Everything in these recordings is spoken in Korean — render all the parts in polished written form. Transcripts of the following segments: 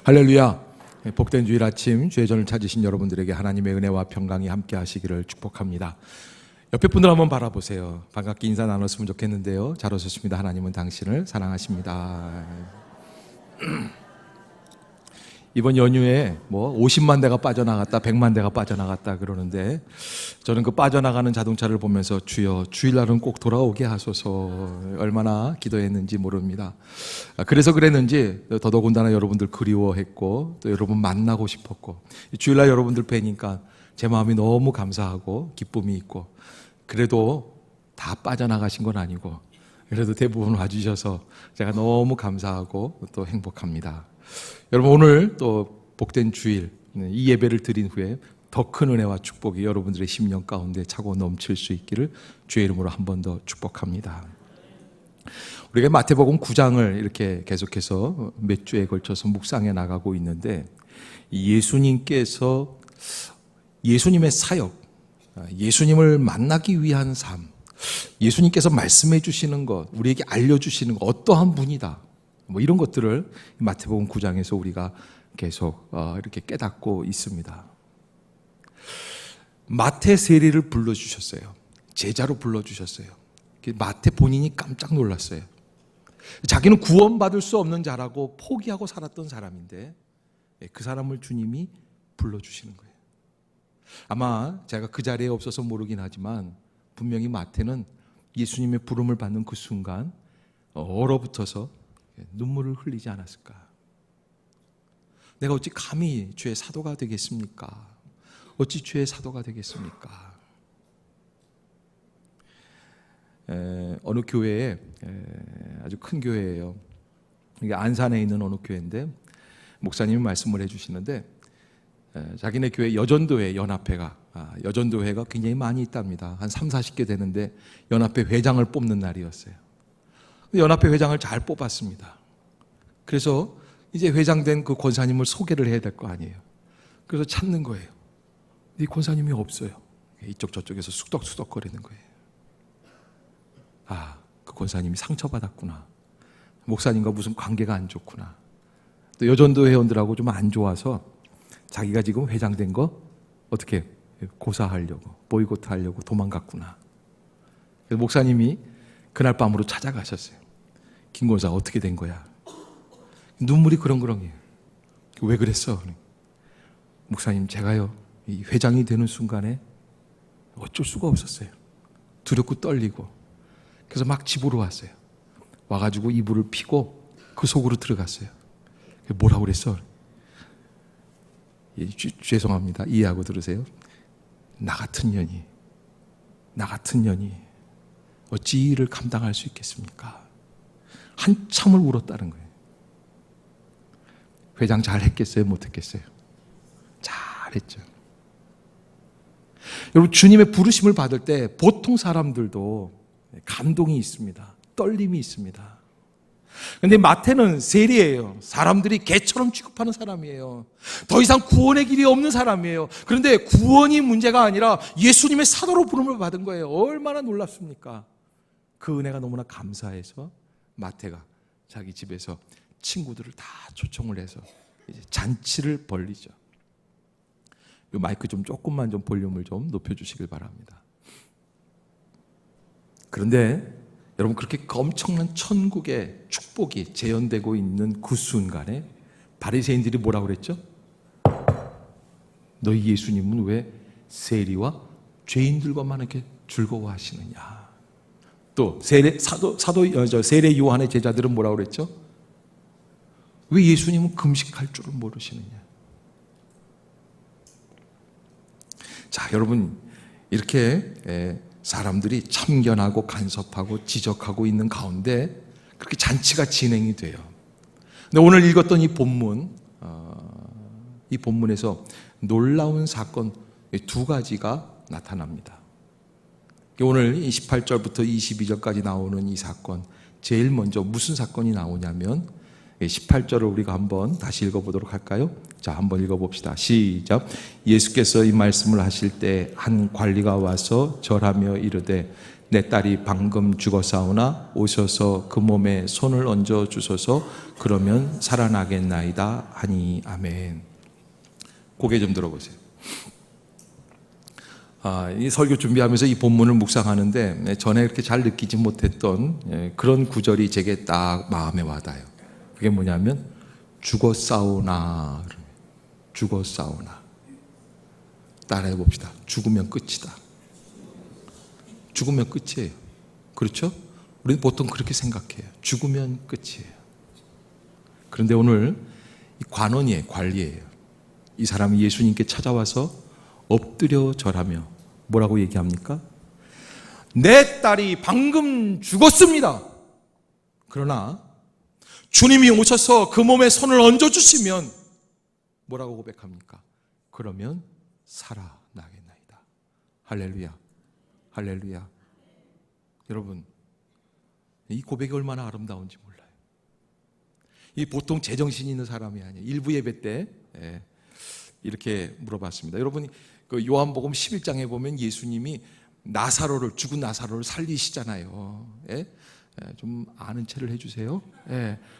할렐루야. 복된 주일 아침 주의 전을 찾으신 여러분들에게 하나님의 은혜와 평강이 함께 하시기를 축복합니다. 옆에 분들 한번 바라보세요. 반갑게 인사 나눴으면 좋겠는데요. 잘 오셨습니다. 하나님은 당신을 사랑하십니다. 이번 연휴에 50만 대가 빠져나갔다 100만 대가 빠져나갔다 그러는데, 저는 그 빠져나가는 자동차를 보면서 주여 주일날은 꼭 돌아오게 하소서 얼마나 기도했는지 모릅니다. 그래서 그랬는지 더더군다나 여러분들 그리워했고 또 여러분 만나고 싶었고, 주일날 여러분들 뵈니까 제 마음이 너무 감사하고 기쁨이 있고, 그래도 다 빠져나가신 건 아니고 그래도 대부분 와주셔서 제가 너무 감사하고 또 행복합니다. 여러분, 오늘 또 복된 주일 이 예배를 드린 후에 더 큰 은혜와 축복이 여러분들의 심령 가운데 차고 넘칠 수 있기를 주의 이름으로 한 번 더 축복합니다. 우리가 마태복음 9장을 이렇게 계속해서 몇 주에 걸쳐서 묵상해 나가고 있는데, 예수님께서 예수님의 사역, 예수님을 만나기 위한 삶, 예수님께서 말씀해 주시는 것, 우리에게 알려주시는 것, 어떠한 분이다, 이런 것들을 마태복음 9장에서 우리가 계속 이렇게 깨닫고 있습니다. 마태 세리를 불러주셨어요. 제자로 불러주셨어요. 마태 본인이 깜짝 놀랐어요. 자기는 구원받을 수 없는 자라고 포기하고 살았던 사람인데 그 사람을 주님이 불러주시는 거예요. 아마 제가 그 자리에 없어서 모르긴 하지만 분명히 마태는 예수님의 부름을 받는 그 순간 얼어붙어서 눈물을 흘리지 않았을까. 내가 어찌 감히 주의 사도가 되겠습니까? 어찌 주의 사도가 되겠습니까? 어느 교회에, 아주 큰 교회예요. 이게 안산에 있는 어느 교회인데, 목사님이 말씀을 해주시는데, 자기네 교회 여전도회 연합회가 여전도회가 굉장히 많이 있답니다. 한 3, 40개 되는데 연합회 회장을 뽑는 날이었어요. 연합회 회장을 잘 뽑았습니다. 그래서 이제 회장된 그 권사님을 소개를 해야 될 거 아니에요. 그래서 찾는 거예요. 이 권사님이 없어요. 이쪽 저쪽에서 수덕수덕 거리는 거예요. 그 권사님이 상처받았구나. 목사님과 무슨 관계가 안 좋구나. 또 여전도 회원들하고 좀 안 좋아서 자기가 지금 회장된 거 어떻게 고사하려고, 보이콧하려고 도망갔구나. 그래서 목사님이 그날 밤으로 찾아가셨어요. 김 권사 어떻게 된 거야? 눈물이 그렁그렁해요. 왜 그랬어? 목사님, 제가요 이 회장이 되는 순간에 어쩔 수가 없었어요. 두렵고 떨리고. 그래서 막 집으로 왔어요. 와가지고 이불을 피고 그 속으로 들어갔어요. 뭐라고 그랬어? 죄송합니다. 이해하고 들으세요. 나 같은 년이 어찌 이 일을 감당할 수 있겠습니까? 한참을 울었다는 거예요. 회장 잘했겠어요? 못했겠어요? 잘했죠. 여러분, 주님의 부르심을 받을 때 보통 사람들도 감동이 있습니다. 떨림이 있습니다. 그런데 마태는 세리예요. 사람들이 개처럼 취급하는 사람이에요. 더 이상 구원의 길이 없는 사람이에요. 그런데 구원이 문제가 아니라 예수님의 사도로 부름을 받은 거예요. 얼마나 놀랍습니까? 그 은혜가 너무나 감사해서 마태가 자기 집에서 친구들을 다 초청을 해서 이제 잔치를 벌리죠. 이 마이크 조금만 볼륨을 높여주시길 바랍니다. 그런데 여러분, 그렇게 엄청난 천국의 축복이 재현되고 있는 그 순간에 바리새인들이 뭐라고 그랬죠? 너희 예수님은 왜 세리와 죄인들과만 이렇게 즐거워하시느냐? 또 세례 요한의 제자들은 뭐라고 그랬죠? 왜 예수님은 금식할 줄을 모르시느냐? 자, 여러분, 이렇게 사람들이 참견하고 간섭하고 지적하고 있는 가운데 그렇게 잔치가 진행이 돼요. 근데 오늘 읽었던 이 본문에서 놀라운 사건 두 가지가 나타납니다. 오늘 18절부터 22절까지 나오는 이 사건, 제일 먼저 무슨 사건이 나오냐면 18절을 우리가 한번 다시 읽어보도록 할까요? 자, 한번 읽어봅시다. 시작. 예수께서 이 말씀을 하실 때 한 관리가 와서 절하며 이르되 내 딸이 방금 죽었사오나 오셔서 그 몸에 손을 얹어 주소서. 그러면 살아나겠나이다 하니. 아멘. 고개 좀 들어보세요. 이 설교 준비하면서 이 본문을 묵상하는데 전에 이렇게 잘 느끼지 못했던 그런 구절이 제게 딱 마음에 와닿아요. 그게 뭐냐면 죽었사오나. 죽었사오나. 따라해 봅시다. 죽으면 끝이다. 죽으면 끝이에요. 그렇죠? 우리는 보통 그렇게 생각해요. 죽으면 끝이에요. 그런데 오늘 이 관원이에요. 관리예요. 이 사람이 예수님께 찾아와서 엎드려 절하며 뭐라고 얘기합니까? 내 딸이 방금 죽었습니다. 그러나 주님이 오셔서 그 몸에 손을 얹어주시면 뭐라고 고백합니까? 그러면 살아나겠나이다. 할렐루야. 할렐루야. 여러분, 이 고백이 얼마나 아름다운지 몰라요. 이 보통 제정신이 있는 사람이 아니에요. 일부 예배 때 이렇게 물어봤습니다. 여러분이 그 요한복음 11장에 보면 예수님이 나사로를, 죽은 나사로를 살리시잖아요. 좀 아는 체를 해주세요.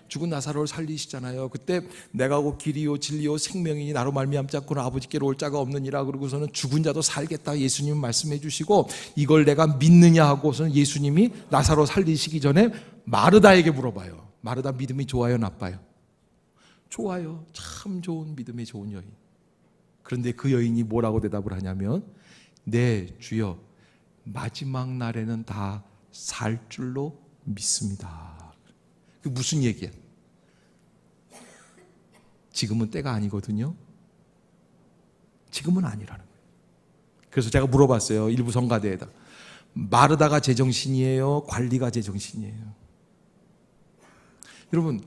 죽은 나사로를 살리시잖아요. 그때 내가 곧 길이요 진리요 생명이니 나로 말미암지 않고는 아버지께로 올 자가 없느니라. 그러고서는 죽은 자도 살겠다 예수님 말씀해 주시고, 이걸 내가 믿느냐 하고서는 예수님이 나사로 살리시기 전에 마르다에게 물어봐요. 마르다 믿음이 좋아요, 나빠요? 좋아요. 참 좋은 믿음의 좋은 여인. 그런데 그 여인이 뭐라고 대답을 하냐면, 네 주여, 마지막 날에는 다 살 줄로 믿습니다. 그 무슨 얘기야? 지금은 때가 아니거든요. 지금은 아니라는 거예요. 그래서 제가 물어봤어요. 일부 성가대에다. 마르다가 제정신이에요? 관리가 제정신이에요? 여러분,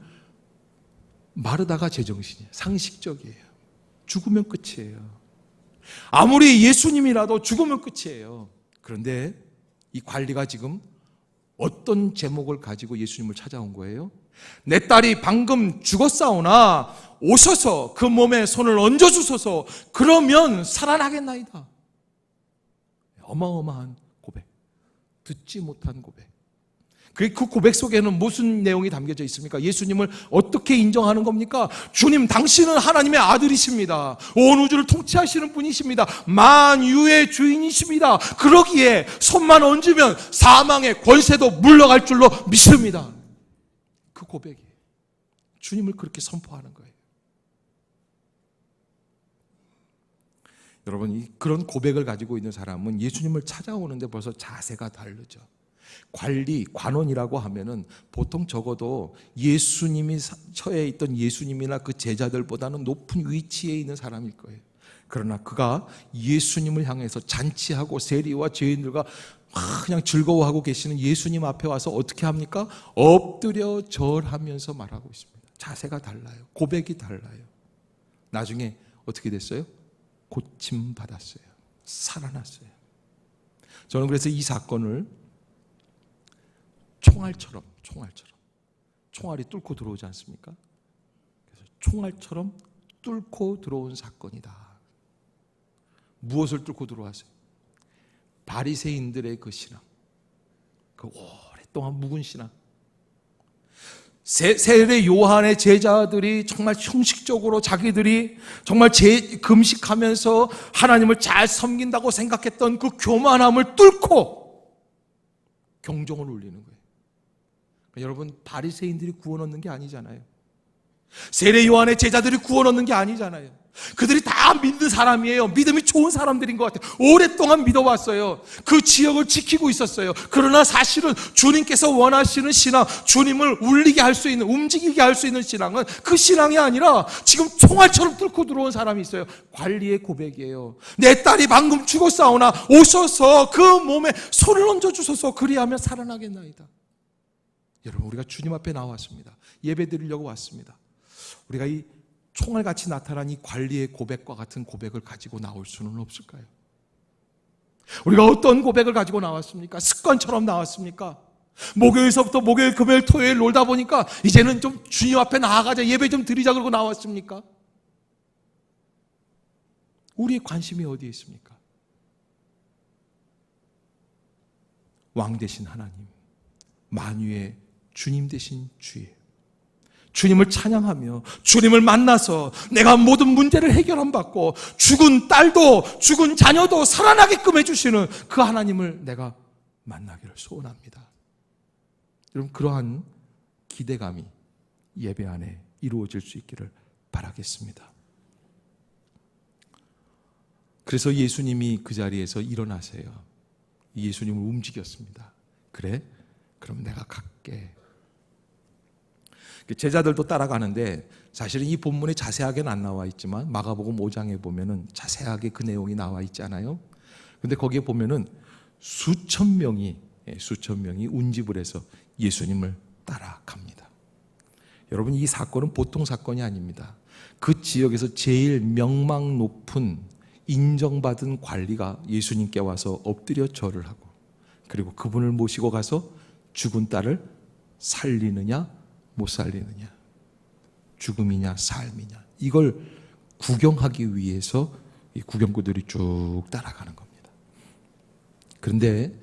마르다가 제정신이에요. 상식적이에요. 죽으면 끝이에요. 아무리 예수님이라도 죽으면 끝이에요. 그런데 이 관리가 지금 어떤 제목을 가지고 예수님을 찾아온 거예요? 내 딸이 방금 죽었사오나 오셔서 그 몸에 손을 얹어주소서. 그러면 살아나겠나이다. 어마어마한 고백, 듣지 못한 고백. 그 고백 속에는 무슨 내용이 담겨져 있습니까? 예수님을 어떻게 인정하는 겁니까? 주님, 당신은 하나님의 아들이십니다. 온 우주를 통치하시는 분이십니다. 만유의 주인이십니다. 그러기에 손만 얹으면 사망의 권세도 물러갈 줄로 믿습니다. 그 고백이 주님을 그렇게 선포하는 거예요. 여러분, 그런 고백을 가지고 있는 사람은 예수님을 찾아오는데 벌써 자세가 다르죠. 관원이라고 하면은 보통 적어도 예수님이 처해 있던 예수님이나 그 제자들보다는 높은 위치에 있는 사람일 거예요. 그러나 그가 예수님을 향해서 잔치하고 세리와 죄인들과 그냥 즐거워하고 계시는 예수님 앞에 와서 어떻게 합니까? 엎드려 절하면서 말하고 있습니다. 자세가 달라요. 고백이 달라요. 나중에 어떻게 됐어요? 고침받았어요. 살아났어요. 저는 그래서 이 사건을 총알처럼 총알이 뚫고 들어오지 않습니까? 그래서 총알처럼 뚫고 들어온 사건이다. 무엇을 뚫고 들어왔어요? 바리새인들의 그 신앙, 그 오랫동안 묵은 신앙. 세례 요한의 제자들이 정말 형식적으로 자기들이 정말 금식하면서 하나님을 잘 섬긴다고 생각했던 그 교만함을 뚫고 경종을 울리는 거예요. 여러분, 바리새인들이 구원 얻는 게 아니잖아요. 세례 요한의 제자들이 구원 얻는 게 아니잖아요. 그들이 다 믿는 사람이에요. 믿음이 좋은 사람들인 것 같아요. 오랫동안 믿어왔어요. 그 지역을 지키고 있었어요. 그러나 사실은 주님께서 원하시는 신앙, 주님을 울리게 할 수 있는, 움직이게 할 수 있는 신앙은 그 신앙이 아니라 지금 총알처럼 뚫고 들어온 사람이 있어요. 관리의 고백이에요. 내 딸이 방금 죽었사오나 오셔서 그 몸에 손을 얹어주소서. 그리하면 살아나겠나이다. 여러분, 우리가 주님 앞에 나왔습니다. 예배 드리려고 왔습니다. 우리가 이 총알같이 나타난 이 관리의 고백과 같은 고백을 가지고 나올 수는 없을까요? 우리가 어떤 고백을 가지고 나왔습니까? 습관처럼 나왔습니까? 목요일서부터 목요일, 금요일, 토요일 놀다 보니까 이제는 좀 주님 앞에 나아가자, 예배 좀 드리자 그러고 나왔습니까? 우리의 관심이 어디에 있습니까? 왕 되신 하나님, 만유의 주님 되신 주예요. 주님을 찬양하며 주님을 만나서 내가 모든 문제를 해결함 받고 죽은 딸도 죽은 자녀도 살아나게끔 해주시는 그 하나님을 내가 만나기를 소원합니다. 여러분, 그러한 기대감이 예배 안에 이루어질 수 있기를 바라겠습니다. 그래서 예수님이 그 자리에서 일어나세요. 예수님을 움직였습니다. 그래? 그럼 내가 갈게. 제자들도 따라가는데 사실은 이 본문에 자세하게는 안 나와 있지만 마가복음 5장에 보면은 자세하게 그 내용이 나와 있잖아요. 근데 거기에 보면은 수천 명이 운집을 해서 예수님을 따라갑니다. 여러분, 이 사건은 보통 사건이 아닙니다. 그 지역에서 제일 명망 높은 인정받은 관리가 예수님께 와서 엎드려 절을 하고, 그리고 그분을 모시고 가서 죽은 딸을 살리느냐 못 살리느냐, 죽음이냐 삶이냐, 이걸 구경하기 위해서 이 구경꾼들이 쭉 따라가는 겁니다. 그런데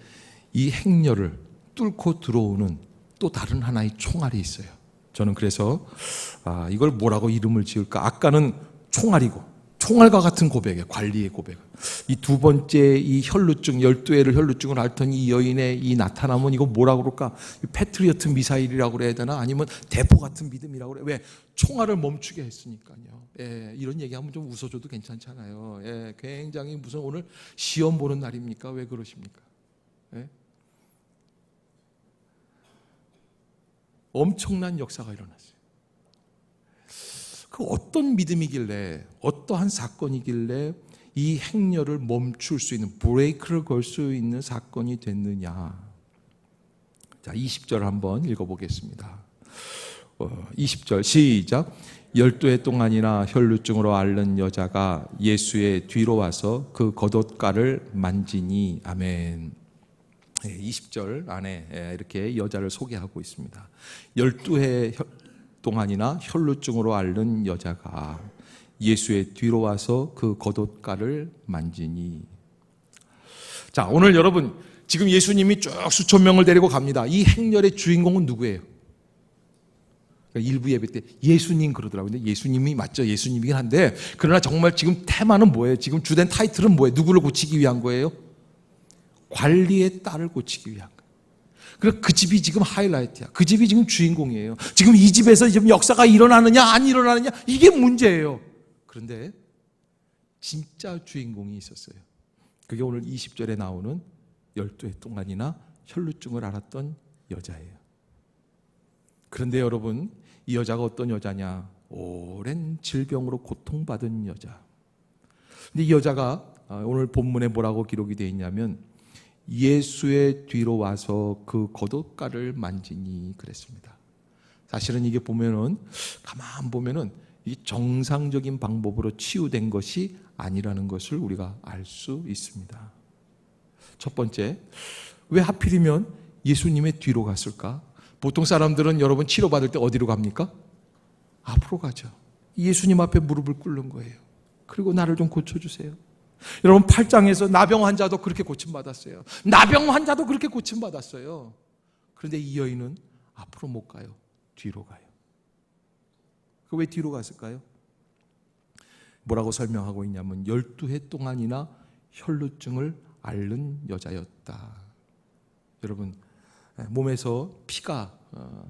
이 행렬을 뚫고 들어오는 또 다른 하나의 총알이 있어요. 저는 그래서 이걸 뭐라고 이름을 지을까? 아까는 총알이고, 총알과 같은 고백이에요. 관리의 고백. 이 두 번째 이 혈루증, 12회를 혈루증을 앓던 이 여인의 이 나타남은 이거 뭐라고 그럴까? 패트리어트 미사일이라고 그래야 되나? 아니면 대포 같은 믿음이라고 그래? 왜? 총알을 멈추게 했으니까요. 예, 이런 얘기하면 좀 웃어줘도 괜찮잖아요. 예, 굉장히 무슨 오늘 시험 보는 날입니까? 왜 그러십니까? 예? 엄청난 역사가 일어났어요. 그 어떤 믿음이길래, 어떠한 사건이길래 이 행렬을 멈출 수 있는, 브레이크를 걸 수 있는 사건이 됐느냐. 자, 20절 한번 읽어보겠습니다. 20절 시작. 12해 동안이나 혈루증으로 앓는 여자가 예수의 뒤로 와서 그 겉옷가를 만지니. 아멘. 20절 안에 이렇게 여자를 소개하고 있습니다. 12해 동안이나 혈루증으로 앓는 여자가 예수의 뒤로 와서 그 겉옷가를 만지니. 자, 오늘 여러분, 지금 예수님이 쭉 수천 명을 데리고 갑니다. 이 행렬의 주인공은 누구예요? 그러니까 일부 예배 때 예수님 그러더라고요. 근데 예수님이 맞죠? 예수님이긴 한데, 그러나 정말 지금 테마는 뭐예요? 지금 주된 타이틀은 뭐예요? 누구를 고치기 위한 거예요? 관리의 딸을 고치기 위한 거예요. 그래서 그 집이 지금 하이라이트야. 그 집이 지금 주인공이에요. 지금 이 집에서 지금 역사가 일어나느냐 안 일어나느냐, 이게 문제예요. 그런데 진짜 주인공이 있었어요. 그게 오늘 20절에 나오는 12해 동안이나 혈루증을 앓았던 여자예요. 그런데 여러분, 이 여자가 어떤 여자냐? 오랜 질병으로 고통받은 여자. 근데 이 여자가 오늘 본문에 뭐라고 기록이 되어 있냐면 예수의 뒤로 와서 그 겉옷가를 만지니 그랬습니다. 사실은 이게 보면은, 가만 보면은 이 정상적인 방법으로 치유된 것이 아니라는 것을 우리가 알 수 있습니다. 첫 번째, 왜 하필이면 예수님의 뒤로 갔을까? 보통 사람들은 여러분 치료받을 때 어디로 갑니까? 앞으로 가죠. 예수님 앞에 무릎을 꿇는 거예요. 그리고 나를 좀 고쳐주세요. 여러분, 8장에서 나병 환자도 그렇게 고침받았어요. 나병 환자도 그렇게 고침받았어요. 그런데 이 여인은 앞으로 못 가요. 뒤로 가요. 왜 뒤로 갔을까요? 뭐라고 설명하고 있냐면 12해 동안이나 혈루증을 앓는 여자였다. 여러분, 몸에서 피가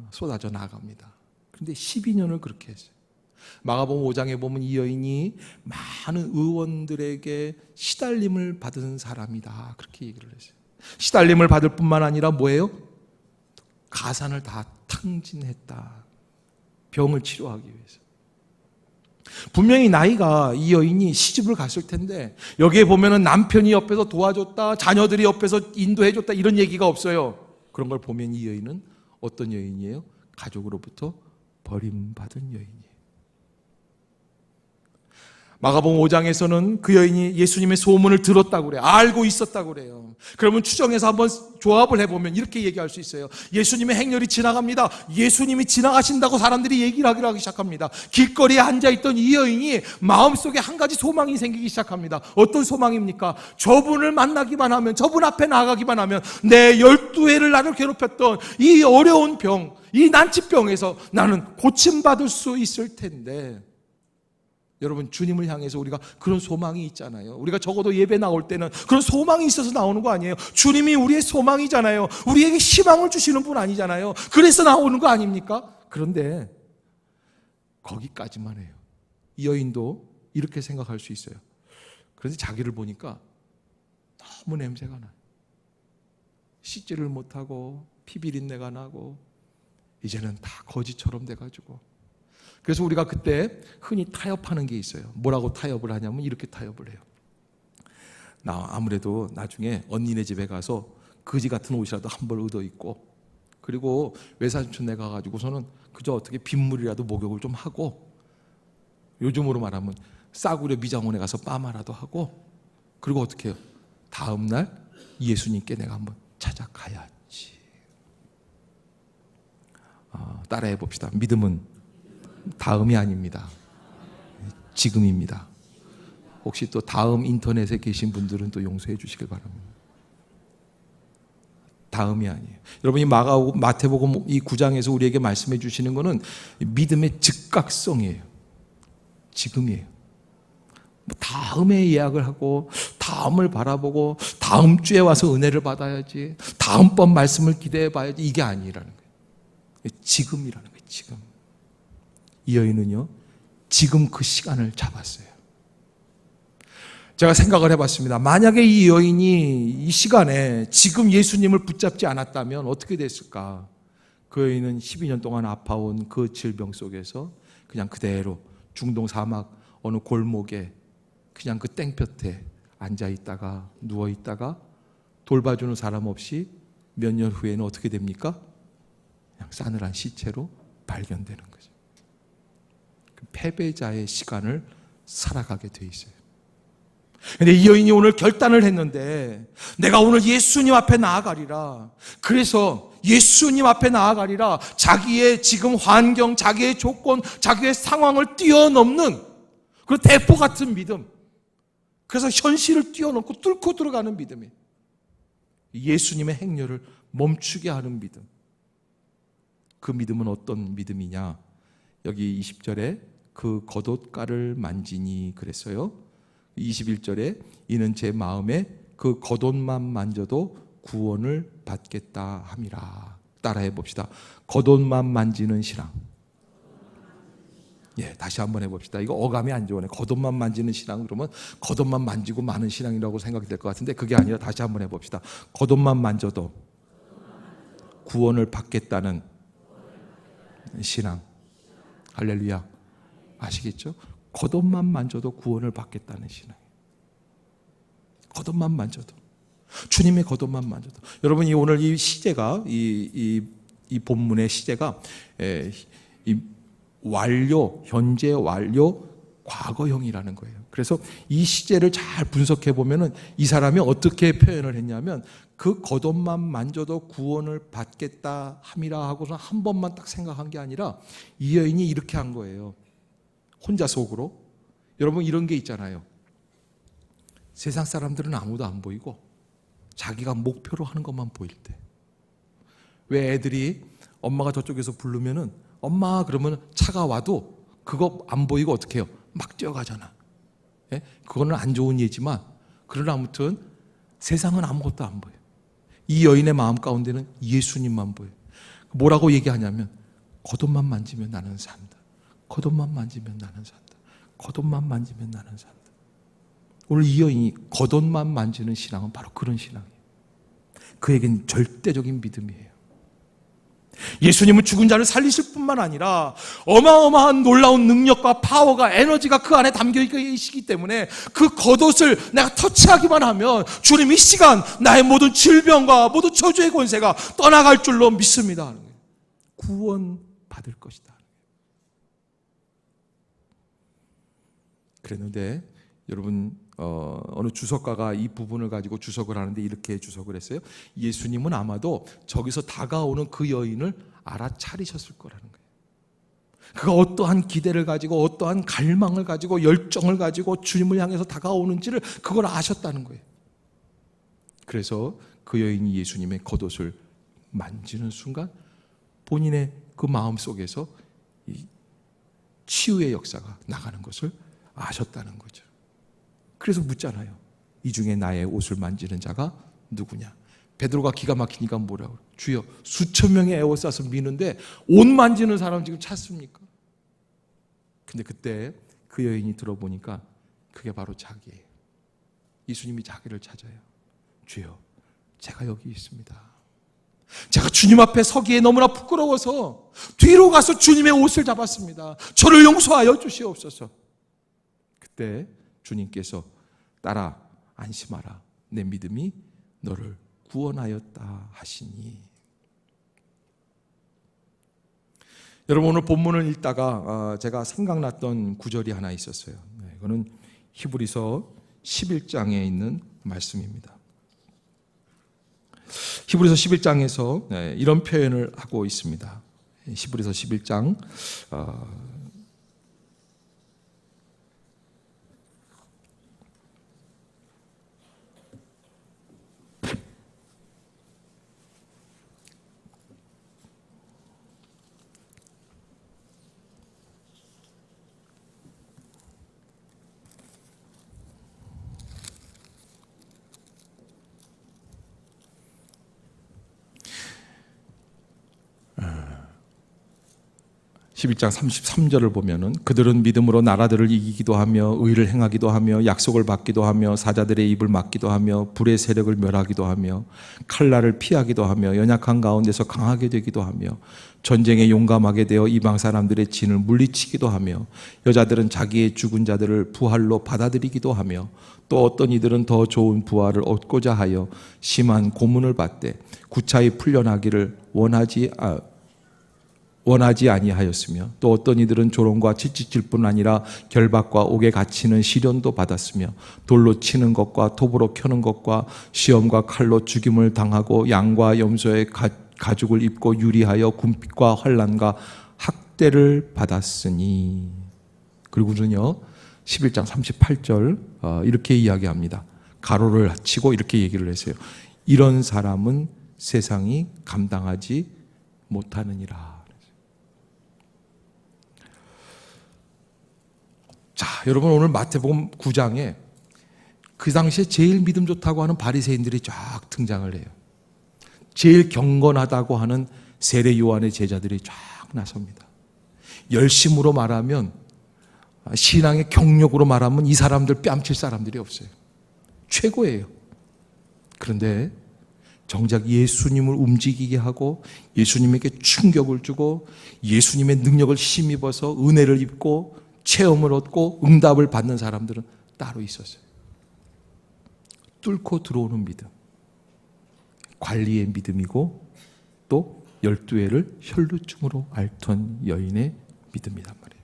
쏟아져 나갑니다. 그런데 12년을 그렇게 했어요. 마가복음 5장에 보면 이 여인이 많은 의원들에게 시달림을 받은 사람이다, 그렇게 얘기를 했어요. 시달림을 받을 뿐만 아니라 뭐예요? 가산을 다 탕진했다. 병을 치료하기 위해서. 분명히 나이가 이 여인이 시집을 갔을 텐데 여기에 보면은 남편이 옆에서 도와줬다, 자녀들이 옆에서 인도해줬다, 이런 얘기가 없어요. 그런 걸 보면 이 여인은 어떤 여인이에요? 가족으로부터 버림받은 여인이에요. 마가복음 5장에서는 그 여인이 예수님의 소문을 들었다고 그래요. 알고 있었다고 그래요. 그러면 추정해서 한번 조합을 해보면 이렇게 얘기할 수 있어요. 예수님의 행렬이 지나갑니다. 예수님이 지나가신다고 사람들이 얘기를 하기 시작합니다. 길거리에 앉아있던 이 여인이 마음속에 한 가지 소망이 생기기 시작합니다. 어떤 소망입니까? 저분을 만나기만 하면, 저분 앞에 나가기만 하면 내 12해를 나를 괴롭혔던 이 어려운 병, 이 난치병에서 나는 고침받을 수 있을 텐데, 여러분, 주님을 향해서 우리가 그런 소망이 있잖아요. 우리가 적어도 예배 나올 때는 그런 소망이 있어서 나오는 거 아니에요. 주님이 우리의 소망이잖아요. 우리에게 희망을 주시는 분 아니잖아요. 그래서 나오는 거 아닙니까? 그런데 거기까지만 해요. 이 여인도 이렇게 생각할 수 있어요. 그런데 자기를 보니까 너무 냄새가 나요. 씻지를 못하고 피비린내가 나고 이제는 다 거지처럼 돼가지고, 그래서 우리가 그때 흔히 타협하는 게 있어요. 뭐라고 타협을 하냐면 이렇게 타협을 해요. 나 아무래도 나중에 언니네 집에 가서 거지 같은 옷이라도 한 벌 얻어 입고, 그리고 외삼촌네 가가지고서는 그저 어떻게 빗물이라도 목욕을 좀 하고, 요즘으로 말하면 싸구려 미장원에 가서 빠마라도 하고, 그리고 어떻게 해요? 다음날 예수님께 내가 한번 찾아가야지. 따라해 봅시다. 믿음은 다음이 아닙니다. 지금입니다. 혹시 또 다음 인터넷에 계신 분들은 또 용서해 주시길 바랍니다. 다음이 아니에요. 여러분이 마태복음 이 9장에서 우리에게 말씀해 주시는 것은 믿음의 즉각성이에요. 지금이에요. 다음에 예약을 하고 다음을 바라보고 다음 주에 와서 은혜를 받아야지, 다음번 말씀을 기대해 봐야지, 이게 아니라는 거예요. 지금이라는 거예요. 지금. 이 여인은요, 지금 그 시간을 잡았어요. 제가 생각을 해봤습니다. 만약에 이 여인이 이 시간에 지금 예수님을 붙잡지 않았다면 어떻게 됐을까? 그 여인은 12년 동안 아파온 그 질병 속에서 그냥 그대로 중동 사막 어느 골목에 그냥 그 땡볕에 앉아있다가 누워있다가 돌봐주는 사람 없이 몇 년 후에는 어떻게 됩니까? 그냥 싸늘한 시체로 발견되는 거죠. 패배자의 시간을 살아가게 돼 있어요. 그런데 이 여인이 오늘 결단을 했는데, 내가 오늘 예수님 앞에 나아가리라. 그래서 예수님 앞에 나아가리라. 자기의 지금 환경, 자기의 조건, 자기의 상황을 뛰어넘는 그 대포 같은 믿음. 그래서 현실을 뛰어넘고 뚫고 들어가는 믿음이 예수님의 행렬을 멈추게 하는 믿음. 그 믿음은 어떤 믿음이냐? 여기 20절에 그 겉옷가를 만지니 그랬어요. 21절에 이는 제 마음에 그 겉옷만 만져도 구원을 받겠다 함이라. 따라해 봅시다. 겉옷만 만지는 신앙. 예, 다시 한번 해봅시다. 이거 어감이 안 좋으네. 겉옷만 만지는 신앙 그러면 겉옷만 만지고 많은 신앙이라고 생각이 될 것 같은데 그게 아니라 다시 한번 해봅시다. 겉옷만 만져도 구원을 받겠다는 신앙. 할렐루야. 아시겠죠? 겉옷만 만져도 구원을 받겠다는 신앙. 겉옷만 만져도, 주님의 겉옷만 만져도. 여러분이 오늘 이 시제가 이 본문의 시제가 이 완료, 현재 완료, 과거형이라는 거예요. 그래서 이 시제를 잘 분석해 보면은 이 사람이 어떻게 표현을 했냐면 그 겉옷만 만져도 구원을 받겠다 함이라 하고서 한 번만 딱 생각한 게 아니라 이 여인이 이렇게 한 거예요. 혼자 속으로. 여러분 이런 게 있잖아요. 세상 사람들은 아무도 안 보이고 자기가 목표로 하는 것만 보일 때. 왜 애들이 엄마가 저쪽에서 부르면은 엄마 그러면 차가 와도 그거 안 보이고 어떻게 해요? 막 뛰어가잖아. 예? 그거는 안 좋은 예지만 그러나 아무튼 세상은 아무것도 안 보여. 이 여인의 마음 가운데는 예수님만 보여. 뭐라고 얘기하냐면 겉옷만 만지면 나는 산다. 겉옷만 만지면 나는 산다. 겉옷만 만지면 나는 산다. 오늘 이 여인이 겉옷만 만지는 신앙은 바로 그런 신앙이에요. 그에겐 절대적인 믿음이에요. 예수님은 죽은 자를 살리실 뿐만 아니라 어마어마한 놀라운 능력과 파워가, 에너지가 그 안에 담겨 계시기 때문에 그 겉옷을 내가 터치하기만 하면 주님 이 시간 나의 모든 질병과 모든 저주의 권세가 떠나갈 줄로 믿습니다. 구원 받을 것이다. 그랬는데 여러분 어느 주석가가 이 부분을 가지고 주석을 하는데 이렇게 주석을 했어요. 예수님은 아마도 저기서 다가오는 그 여인을 알아차리셨을 거라는 거예요. 그가 어떠한 기대를 가지고 어떠한 갈망을 가지고 열정을 가지고 주님을 향해서 다가오는지를 그걸 아셨다는 거예요. 그래서 그 여인이 예수님의 겉옷을 만지는 순간 본인의 그 마음 속에서 이 치유의 역사가 나가는 것을 아셨다는 거죠. 그래서 묻잖아요. 이 중에 나의 옷을 만지는 자가 누구냐? 베드로가 기가 막히니까 뭐라고? 주여, 수천 명의 에워싸서 미는데 옷 만지는 사람 지금 찾습니까? 근데 그때 그 여인이 들어보니까 그게 바로 자기예요. 예수님이 자기를 찾아요. 주여, 제가 여기 있습니다. 제가 주님 앞에 서기에 너무나 부끄러워서 뒤로 가서 주님의 옷을 잡았습니다. 저를 용서하여 주시옵소서. 그때 주님께서 딸아, 안심하라. 내 믿음이 너를 구원하였다 하시니. 여러분, 오늘 본문을 읽다가 제가 생각났던 구절이 하나 있었어요. 이거는 히브리서 11장에 있는 말씀입니다. 히브리서 11장에서 이런 표현을 하고 있습니다. 히브리서 11장 11장 33절을 보면은 그들은 믿음으로 나라들을 이기기도 하며 의를 행하기도 하며 약속을 받기도 하며 사자들의 입을 막기도 하며 불의 세력을 멸하기도 하며 칼날을 피하기도 하며 연약한 가운데서 강하게 되기도 하며 전쟁에 용감하게 되어 이방 사람들의 진을 물리치기도 하며 여자들은 자기의 죽은 자들을 부활로 받아들이기도 하며 또 어떤 이들은 더 좋은 부활을 얻고자 하여 심한 고문을 받되 구차히 풀려나기를 원하지 아니하였으며 또 어떤 이들은 조롱과 채찍질 뿐 아니라 결박과 옥에 갇히는 시련도 받았으며 돌로 치는 것과 톱으로 켜는 것과 시험과 칼로 죽임을 당하고 양과 염소의 가죽을 입고 유리하여 군핍과 환난과 학대를 받았으니. 그리고는요 11장 38절 이렇게 이야기합니다. 가로를 치고 이렇게 얘기를 했어요. 이런 사람은 세상이 감당하지 못하느니라. 자, 여러분, 오늘 마태복음 9장에 그 당시에 제일 믿음 좋다고 하는 바리새인들이 쫙 등장을 해요. 제일 경건하다고 하는 세례 요한의 제자들이 쫙 나섭니다. 열심으로 말하면, 신앙의 경력으로 말하면 이 사람들 뺨칠 사람들이 없어요. 최고예요. 그런데 정작 예수님을 움직이게 하고 예수님에게 충격을 주고 예수님의 능력을 힘입어서 은혜를 입고 체험을 얻고 응답을 받는 사람들은 따로 있었어요. 뚫고 들어오는 믿음, 관리의 믿음이고 또 12회를 혈루증으로 앓던 여인의 믿음이란 말이에요.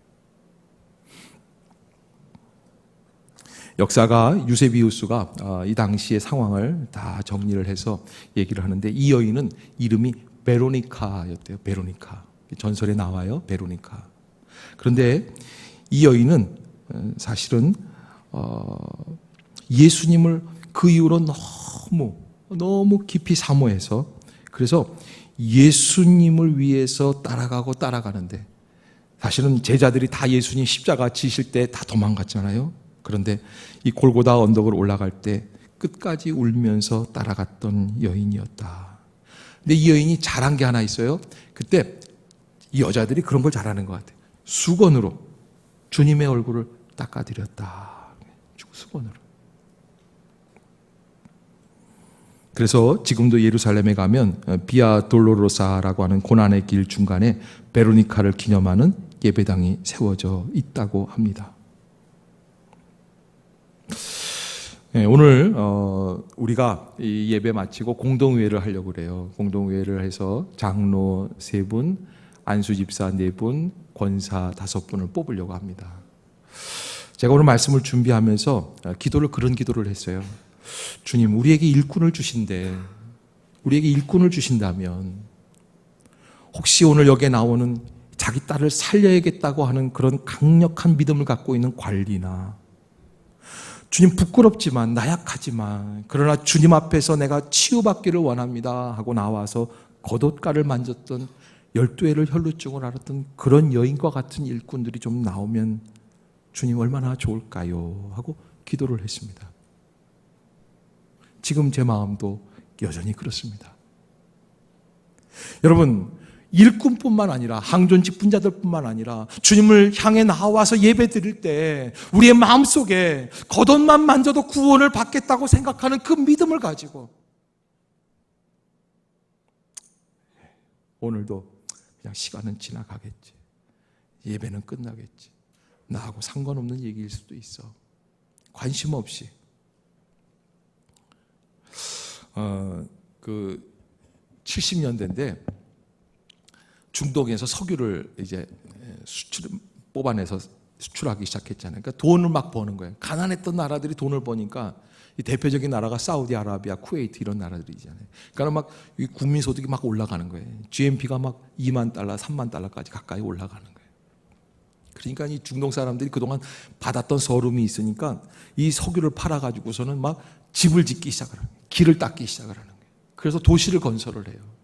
역사가 유세비우스가 이 당시의 상황을 다 정리를 해서 얘기를 하는데 이 여인은 이름이 베로니카였대요. 베로니카. 전설에 나와요. 베로니카. 그런데 이 여인은 사실은 예수님을 그 이후로 너무 깊이 사모해서 그래서 예수님을 위해서 따라가는데 사실은 제자들이 다 예수님 십자가 지실 때 다 도망갔잖아요. 그런데 이 골고다 언덕을 올라갈 때 끝까지 울면서 따라갔던 여인이었다. 근데 이 여인이 잘한 게 하나 있어요. 그때 이 여자들이 그런 걸 잘하는 것 같아요. 수건으로 주님의 얼굴을 닦아드렸다. 수건으로. 그래서 지금도 예루살렘에 가면 비아 돌로로사라고 하는 고난의 길 중간에 베로니카를 기념하는 예배당이 세워져 있다고 합니다. 오늘 우리가 이 예배 마치고 공동의회를 하려고 그래요. 공동의회를 해서 장로 3분, 안수집사 4분, 권사 5분을 뽑으려고 합니다. 제가 오늘 말씀을 준비하면서 기도를 그런 기도를 했어요. 주님, 우리에게 일꾼을 주신대. 우리에게 일꾼을 주신다면 혹시 오늘 여기에 나오는 자기 딸을 살려야겠다고 하는 그런 강력한 믿음을 갖고 있는 관리나, 주님 부끄럽지만 나약하지만 그러나 주님 앞에서 내가 치유받기를 원합니다 하고 나와서 겉옷가를 만졌던 12회를 혈루증을 앓았던 그런 여인과 같은 일꾼들이 좀 나오면 주님 얼마나 좋을까요 하고 기도를 했습니다. 지금 제 마음도 여전히 그렇습니다. 여러분, 일꾼뿐만 아니라 항존 직분자들뿐만 아니라 주님을 향해 나와서 예배 드릴 때 우리의 마음속에 겉옷만 만져도 구원을 받겠다고 생각하는 그 믿음을 가지고 오늘도 그냥 시간은 지나가겠지, 예배는 끝나겠지, 나하고 상관없는 얘기일 수도 있어, 관심 없이 그 70년대인데 중동에서 석유를 이제 뽑아내서 수출하기 시작했잖아요. 그러니까 돈을 막 버는 거예요. 가난했던 나라들이 돈을 버니까 이 대표적인 나라가 사우디아라비아, 쿠웨이트 이런 나라들이잖아요. 그러니까 막 이 국민 소득이 막 올라가는 거예요. GNP가 막 2만 달러, 3만 달러까지 가까이 올라가는 거예요. 그러니까 이 중동 사람들이 그동안 받았던 서름이 있으니까 이 석유를 팔아가지고서는 막 집을 짓기 시작을 하는 거예요. 길을 닦기 시작을 하는 거예요. 그래서 도시를 건설을 해요.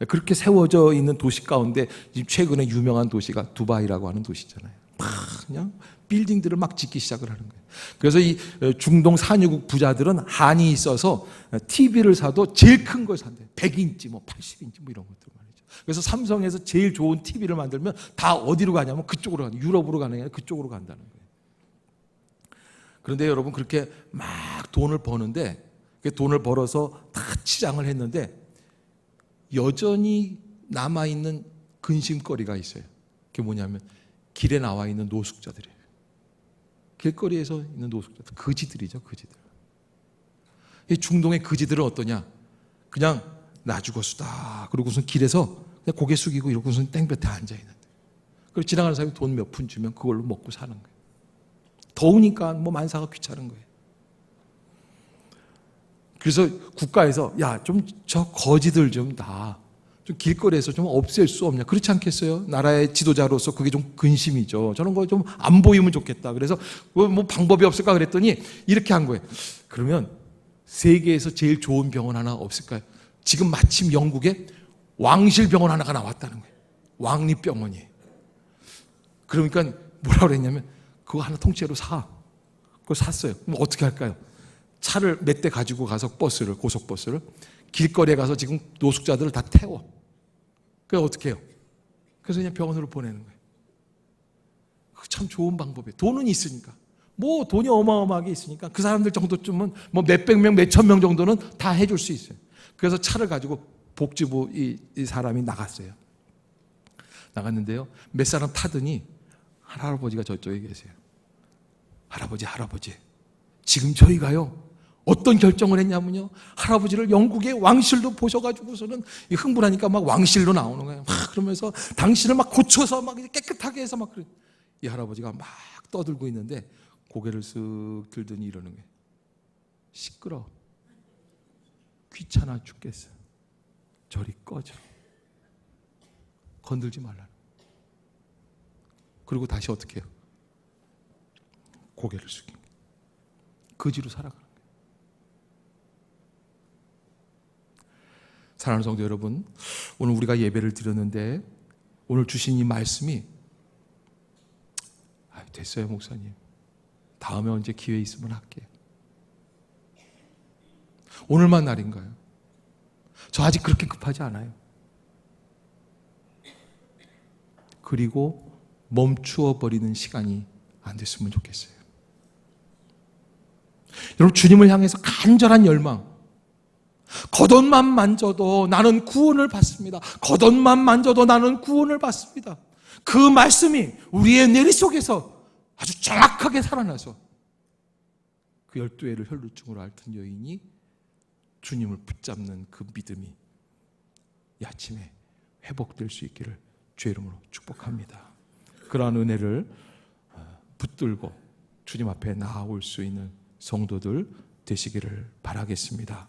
그렇게 세워져 있는 도시 가운데 지금 최근에 유명한 도시가 두바이라고 하는 도시잖아요. 막 그냥 빌딩들을 막 짓기 시작을 하는 거예요. 그래서 이 중동 산유국 부자들은 한이 있어서 TV를 사도 제일 큰 걸 산대요. 100인치, 뭐 80인치 뭐 이런 것들 말이죠. 그래서 삼성에서 제일 좋은 TV를 만들면 다 어디로 가냐면 그쪽으로 가는, 유럽으로 가는 게 아니라 그쪽으로 간다는 거예요. 그런데 여러분, 그렇게 막 돈을 버는데, 돈을 벌어서 다 치장을 했는데 여전히 남아있는 근심거리가 있어요. 그게 뭐냐면 길에 나와 있는 노숙자들이에요. 길거리에서 있는 노숙자들, 거지들이죠, 거지들. 이 중동의 거지들은 어떠냐? 그냥 나 죽었수다 그러고선 길에서 그냥 고개 숙이고 이러고선 땡볕에 앉아있는데, 그리고 지나가는 사람이 돈 몇 푼 주면 그걸로 먹고 사는 거예요. 더우니까 뭐 만사가 귀찮은 거예요. 그래서 국가에서 야, 좀 저 거지들 좀 다 좀 길거리에서 좀 없앨 수 없냐, 그렇지 않겠어요? 나라의 지도자로서 그게 좀 근심이죠. 저런 거 좀 안 보이면 좋겠다. 그래서 뭐 방법이 없을까 그랬더니 이렇게 한 거예요. 그러면 세계에서 제일 좋은 병원 하나 없을까요? 지금 마침 영국에 왕실병원 하나가 나왔다는 거예요. 왕립병원이. 그러니까 뭐라고 그랬냐면 그거 하나 통째로 사. 그거 샀어요. 그럼 어떻게 할까요? 차를 몇 대 가지고 가서 버스를, 고속버스를 길거리에 가서 지금 노숙자들을 다 태워. 그래서 어떻게 해요? 그래서 그냥 병원으로 보내는 거예요. 참 좋은 방법이에요. 돈은 있으니까. 뭐 돈이 어마어마하게 있으니까 그 사람들 정도쯤은 뭐 몇백 명, 몇천 명 정도는 다 해줄 수 있어요. 그래서 차를 가지고 복지부 이 사람이 나갔어요. 나갔는데요, 몇 사람 타더니 할아버지가 저쪽에 계세요. 할아버지, 지금 저희가요 어떤 결정을 했냐면요, 할아버지를 영국의 왕실로 보셔가지고서는 흥분하니까 막 왕실로 나오는 거예요. 막 그러면서 당신을 막 고쳐서 막 깨끗하게 해서 막 그래. 이 할아버지가 막 떠들고 있는데 고개를 쓱 들더니 이러는 거예요. 시끄러, 귀찮아 죽겠어, 저리 꺼져, 건들지 말라. 그리고 다시 어떻게 해요? 고개를 숙인 거예요. 거지로 살아가는 거예요. 사랑하는 성도 여러분, 오늘 우리가 예배를 드렸는데 오늘 주신 이 말씀이 됐어요 목사님, 다음에 언제 기회 있으면 할게요. 오늘만 날인가요? 저 아직 그렇게 급하지 않아요. 그리고 멈추어 버리는 시간이 안 됐으면 좋겠어요. 여러분, 주님을 향해서 간절한 열망, 겉옷만 만져도 나는 구원을 받습니다. 겉옷만 만져도 나는 구원을 받습니다. 그 말씀이 우리의 내리 속에서 아주 정확하게 살아나서 그 12회를 혈루증으로 앓던 여인이 주님을 붙잡는 그 믿음이 이 아침에 회복될 수 있기를 주의 이름으로 축복합니다. 그러한 은혜를 붙들고 주님 앞에 나아올 수 있는 성도들 되시기를 바라겠습니다.